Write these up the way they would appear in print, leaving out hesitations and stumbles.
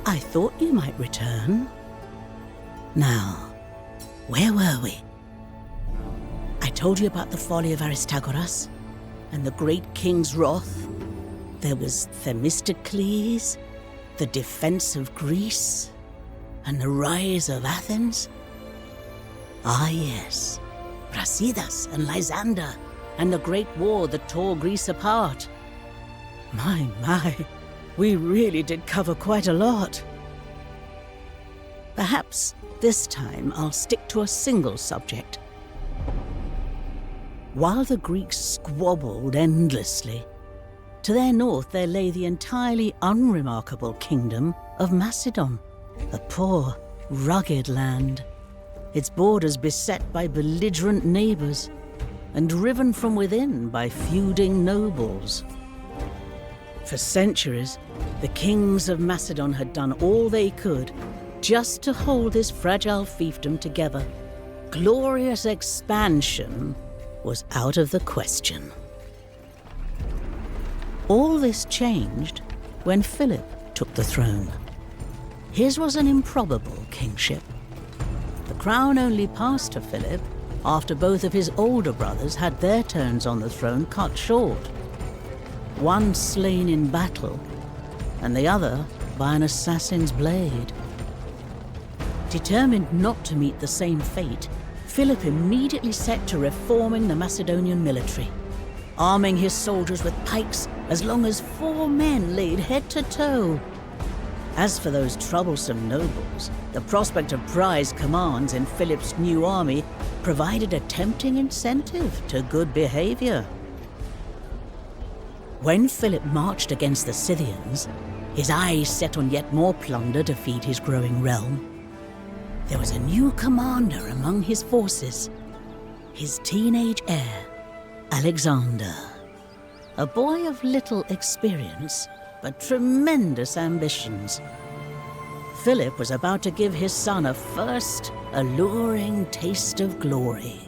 I thought you might return. Now, where were we? I told you about the folly of Aristagoras and the great king's wrath. There was Themistocles, the defense of Greece, and the rise of Athens. Ah yes, Brasidas and Lysander, and the great war that tore Greece apart. My, we really did cover quite a lot. Perhaps this time I'll stick to a single subject. While the Greeks squabbled endlessly, to their north there lay the entirely unremarkable kingdom of Macedon, a poor, rugged land, its borders beset by belligerent neighbors and riven from within by feuding nobles. For centuries, the kings of Macedon had done all they could just to hold this fragile fiefdom together. Glorious expansion was out of the question. All this changed when Philip took the throne. His was an improbable kingship. The crown only passed to Philip after both of his older brothers had their turns on the throne cut short. One slain in battle, and the other by an assassin's blade. Determined not to meet the same fate, Philip immediately set to reforming the Macedonian military, arming his soldiers with pikes as long as 4 men laid head to toe. As for those troublesome nobles, the prospect of prize commands in Philip's new army provided a tempting incentive to good behavior. When Philip marched against the Scythians, his eyes set on yet more plunder to feed his growing realm. There was a new commander among his forces, his teenage heir, Alexander. A boy of little experience, but tremendous ambitions. Philip was about to give his son a first, alluring taste of glory.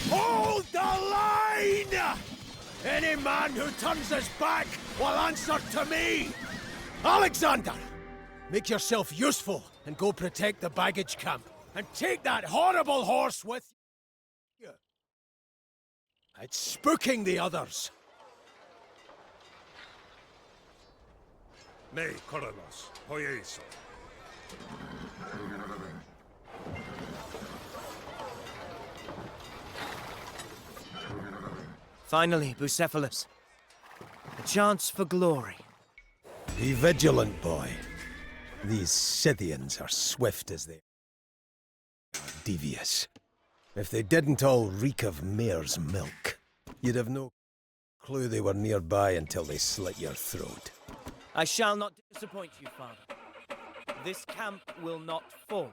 Hold the line! Any man who turns his back will answer to me! Alexander! Make yourself useful and go protect the baggage camp. And take that horrible horse with you. It's spooking the others. Me, Korolos, Hoyeiso. Finally, Bucephalus. A chance for glory. Be vigilant, boy. These Scythians are swift as they are devious. If they didn't all reek of mare's milk, you'd have no clue they were nearby until they slit your throat. I shall not disappoint you, father. This camp will not fall.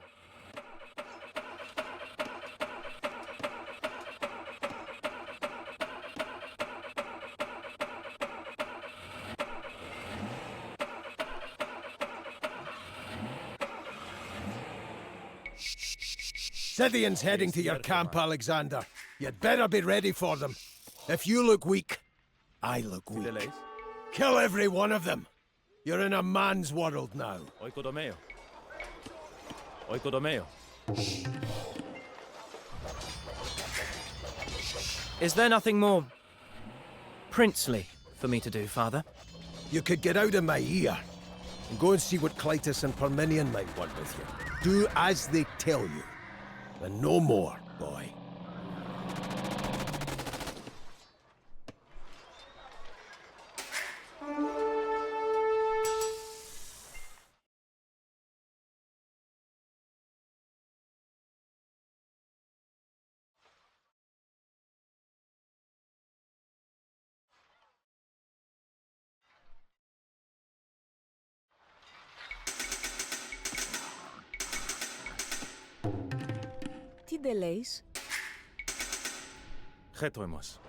Scythians heading to your camp, Alexander. You'd better be ready for them. If you look weak, I look weak. Kill every one of them. You're in a man's world now. Is there nothing more princely for me to do, father? You could get out of my ear and go and see what Clytus and Parmenion might want with you. Do as they tell you. And no more, boy. Τι δε λέεις? Χέτοιμος.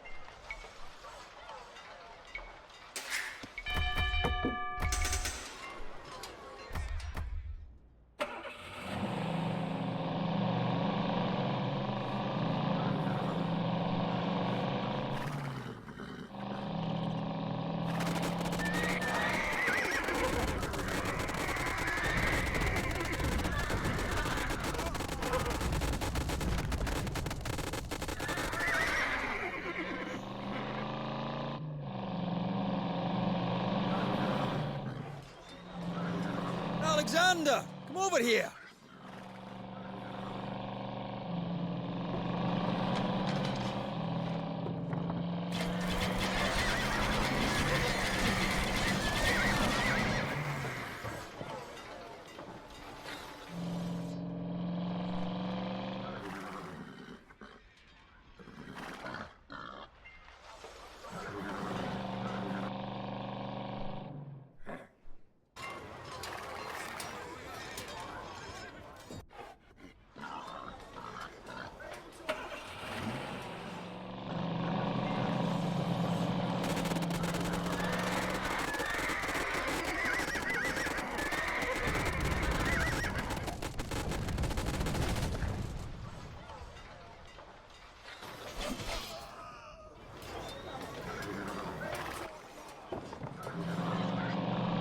Alexander! Come over here!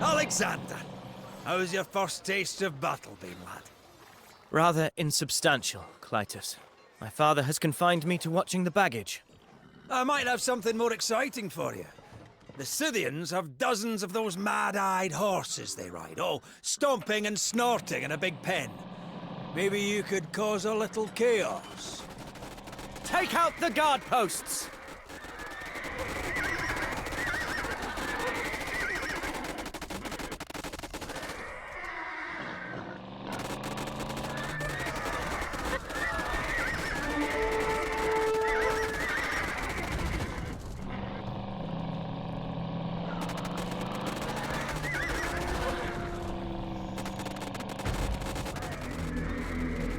Alexander, how's your first taste of battle been, lad? Rather insubstantial, Clytus. My father has confined me to watching the baggage. I might have something more exciting for you. The Scythians have dozens of those mad-eyed horses they ride, all stomping and snorting in a big pen. Maybe you could cause a little chaos. Take out the guard posts!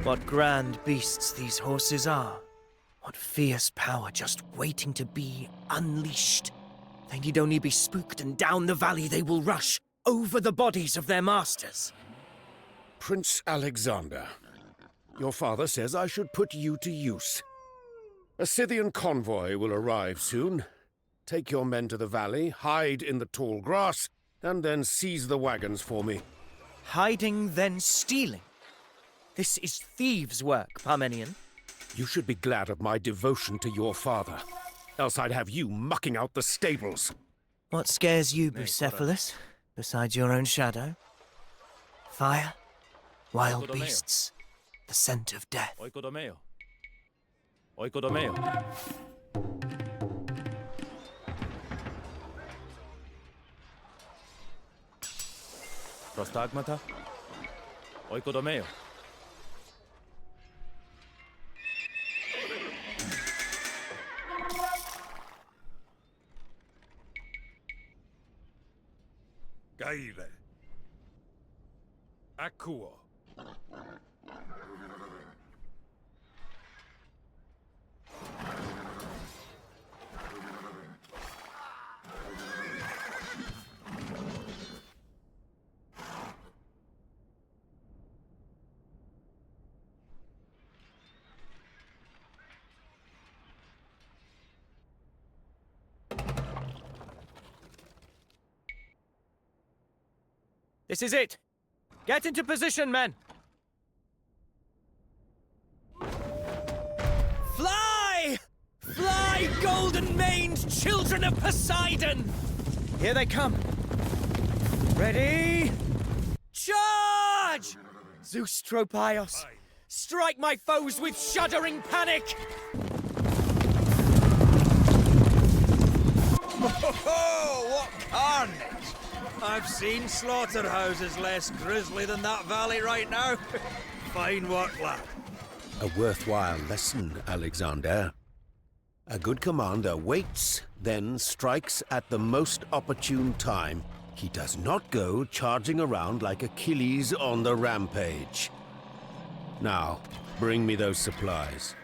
What grand beasts these horses are. What fierce power just waiting to be unleashed. They need only be spooked and down the valley they will rush, over the bodies of their masters. Prince Alexander, your father says I should put you to use. A Scythian convoy will arrive soon. Take your men to the valley, hide in the tall grass, and then seize the wagons for me. Hiding, then stealing. This is thieves' work, Parmenion. You should be glad of my devotion to your father. Else I'd have you mucking out the stables. What scares you, Bucephalus, besides your own shadow? Fire? Wild beasts? The scent of death? Oikodomeo. Oikodomeo. Prostagmata. Oikodomeo. Gaire. Akuo. This is it! Get into position, men! Fly! Fly, golden-maned children of Poseidon! Here they come. Ready? Charge! Zeus Tropios, strike my foes with shuddering panic! Oh, what carnage! I've seen slaughterhouses less grisly than that valley right now. Fine work, lad. A worthwhile lesson, Alexander. A good commander waits, then strikes at the most opportune time. He does not go charging around like Achilles on the rampage. Now, bring me those supplies.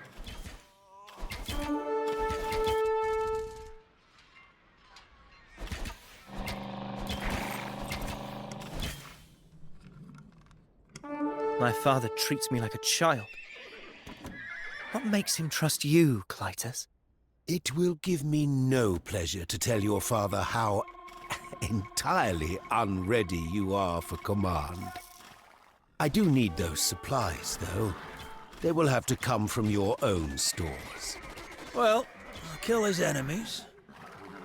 My father treats me like a child. What makes him trust you, Clytus? It will give me no pleasure to tell your father how entirely unready you are for command. I do need those supplies, though. They will have to come from your own stores. Well, I'll kill his enemies.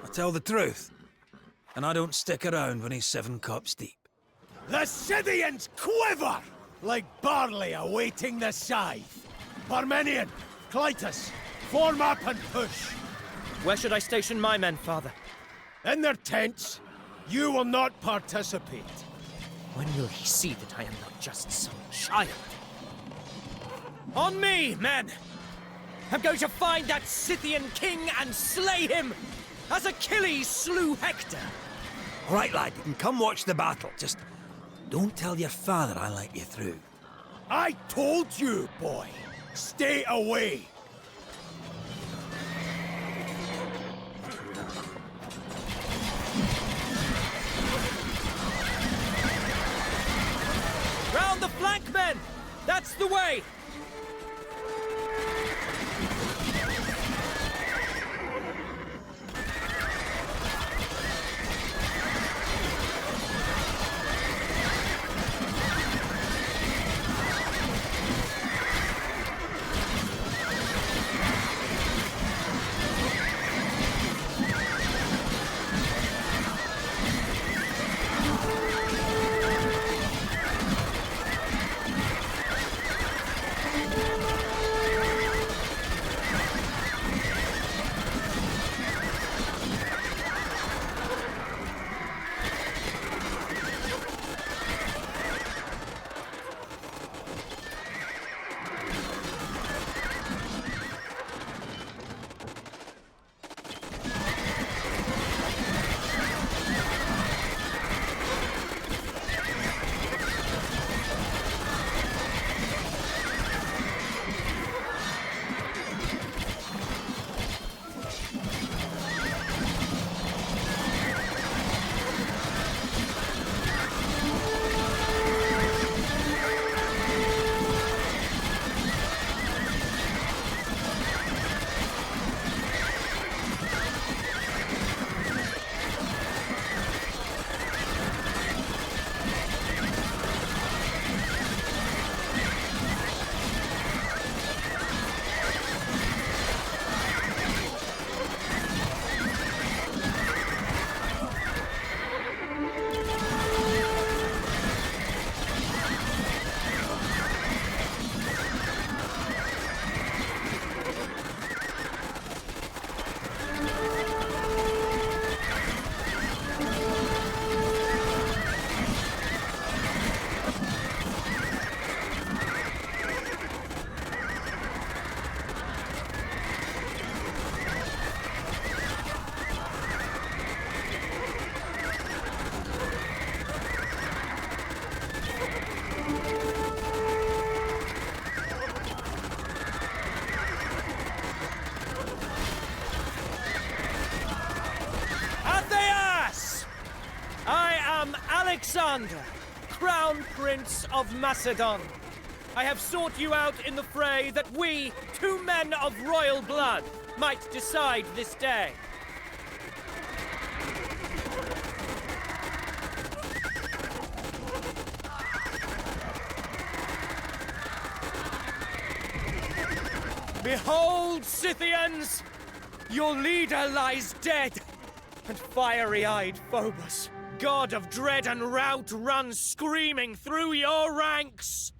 I tell the truth. And I don't stick around when he's 7 cups deep. The Scythians quiver like barley awaiting the scythe. Parmenion, Clytus, form up and push. Where should I station my men, father? In their tents, you will not participate. When will he see that I am not just some child? On me, men! I'm going to find that Scythian king and slay him, as Achilles slew Hector. All right, lad, you can come watch the battle. Just don't tell your father I let you through. I told you, boy. Stay away. Round the flank, men! That's the way! Alexander, Crown Prince of Macedon. I have sought you out in the fray that we, two men of royal blood, might decide this day. Behold, Scythians! Your leader lies dead, and fiery-eyed Phobos, god of dread and rout, runs screaming through your ranks!